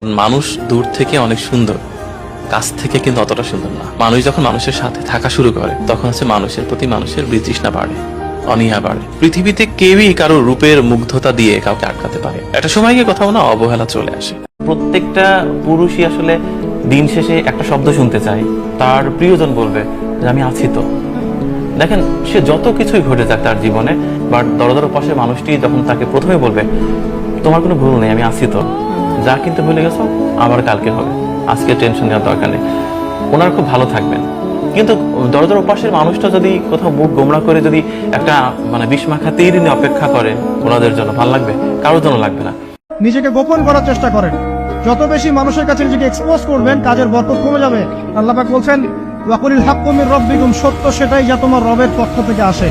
মানুষ দূর থেকে অনেক সুন্দর, কাছ থেকে কিন্তু অতটা সুন্দর না। মানুষ যখন মানুষের সাথে থাকা শুরু করে তখন হচ্ছে মানুষের প্রতি মানুষের বিতৃষ্ণা বাড়ে, অনীহা বাড়ে। পৃথিবীতে কেউই কারো রূপের মুগ্ধতা দিয়ে কাউকে আটকাতে পারে। একটা সময় গিয়ে কোথাও না অবহেলা চলে আসে। প্রত্যেকটা পুরুষই আসলে দিন শেষে একটা শব্দ শুনতে চায়, তার প্রিয়জন বলবে যে আমি আছি তো। দেখেন, সে যত কিছুই ঘটে যাক তার জীবনে, বাট দরজার পাশে মানুষটি যখন তাকে প্রথমে বলবে তোমার কোনো ভুল নেই, আমি আছি তো, যা কিন্তু ভুলে গেছো আবার কালকে হবে, আজকে টেনশন নেওয়ার দরকার নেই, ওনার খুব ভালো থাকবেন। কিন্তু দরজার পাশের মানুষটা যদি কোথাও মুখ গোমড়া করে যদি একটা বিষ মাখা তীর নিয়ে অপেক্ষা করে, ওনাদের জন্য ভালো লাগবে? কারোর জন্য লাগবে না। নিজেকে গোপন করার চেষ্টা করেন। যত বেশি মানুষের কাছে নিজেকে এক্সপোজ করবেন, কাজের বরকত কমে যাবে। আল্লাহ পাক বলছেন ওয়াকুলিল হাক্কু মির রাব্বিকুম, সত্য সেটাই যা তোমার রবের পক্ষ থেকে আসে।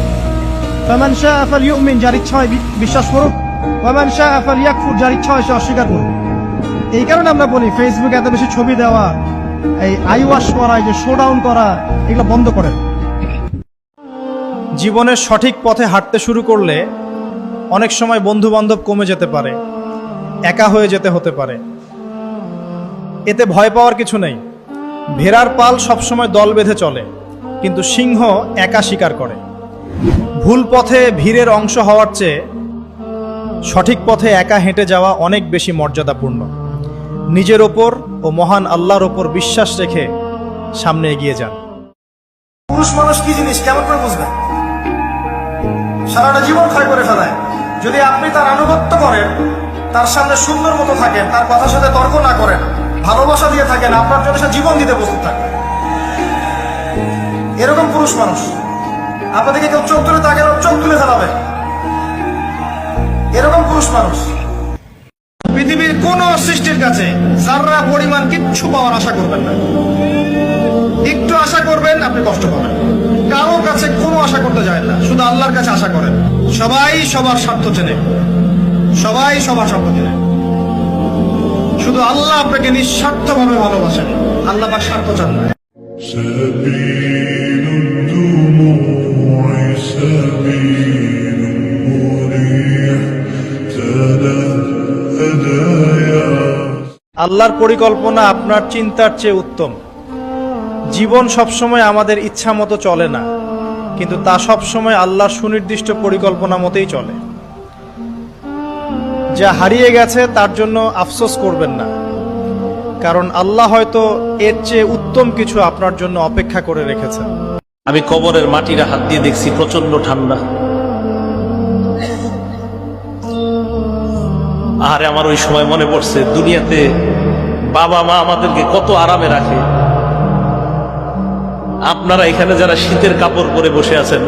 ফামান শাআ ফালইউমিন, যার ইচ্ছা হয় বিশ্বাস করুক, ওয়ামান শাআ ফালইয়াকফুর, যার ইচ্ছা হয় সে অস্বীকার করুক। এই কারণে আমরা বলি ফেসবুকে এত বেশি ছবি দেওয়া, এই আই ওয়াশ করা, এই যে শো ডাউন করা, এগুলো বন্ধ করেন। জীবনের সঠিক পথে হাঁটতে শুরু করলে অনেক সময় বন্ধু বান্ধব কমে যেতে পারে, একা হয়ে যেতে হতে পারে। এতে ভয় পাওয়ার কিছু নেই। ভেড়ার পাল সবসময় দল বেঁধে চলে, কিন্তু সিংহ একা শিকার করে। ভুল পথে ভিড়ের অংশ হওয়ার চেয়ে সঠিক পথে একা হেঁটে যাওয়া অনেক বেশি মর্যাদাপূর্ণ। নিজের ওপর ও মহান আল্লাহর ওপর বিশ্বাস রেখে সামনে এগিয়ে যান। পুরুষ মানুষ কি জিনিস কেমন করে বুঝবেন? সারাটা জীবন ক্ষয় করে ফেলায়। যদি আপনি তার আনুগত্য করেন, তার সামনে সুন্দর মতো থাকেন, তার কথার সাথে তর্ক না করেন, ভালোবাসা দিয়ে থাকেন, আপনার জন্য সে জীবন দিতে প্রস্তুত থাকে। এরকম পুরুষ মানুষ। আপনাদেরকে কেউ চোখ তুলে তাকে চোখ তুলে ফেলাবে, এরকম পুরুষ মানুষ। পৃথিবীর কোন সৃষ্টির কাছে যারা পরিমাণ কিচ্ছু পাওয়ার আশা করবেন না। একটু আশা করবেন আপনি কষ্ট পাবেন। কারো কাছে কোনো আশা করতে যায় না, শুধু আল্লাহর কাছে আশা করেন। সবাই সবার স্বার্থ চেনে, সবাই সবার স্বার্থ চেনে। শুধু আল্লাহ আপনাকে নিঃস্বার্থভাবে ভালোবাসেন, আল্লাহ পাক স্বার্থ চান না। سبيل الدموع سبيل مريح تنهدى يا আল্লাহর পরিকল্পনা আপনার চিন্তার চেয়ে উত্তম। জীবন সবসময় আমাদের ইচ্ছা মতো চলে না, কিন্তু তা সবসময় আল্লাহর সুনির্দিষ্ট পরিকল্পনা মতেই চলে। যা হারিয়ে গেছে তার জন্য আফসোস করবেন না, কারণ আল্লাহ হয়তো এর চেয়ে উত্তম কিছু আপনার জন্য অপেক্ষা করে রেখেছেন। আমি কবরের মাটিরা হাত দিয়ে দেখছি প্রচন্ড ঠান্ডা। আরে আমার ওই সময় মনে পড়ছে দুনিয়াতে বাবা মা আমাদেরকে কত আরামে রাখে। আপনারা এখানে যারা শীতের কাপড় পরে বসে আছেন,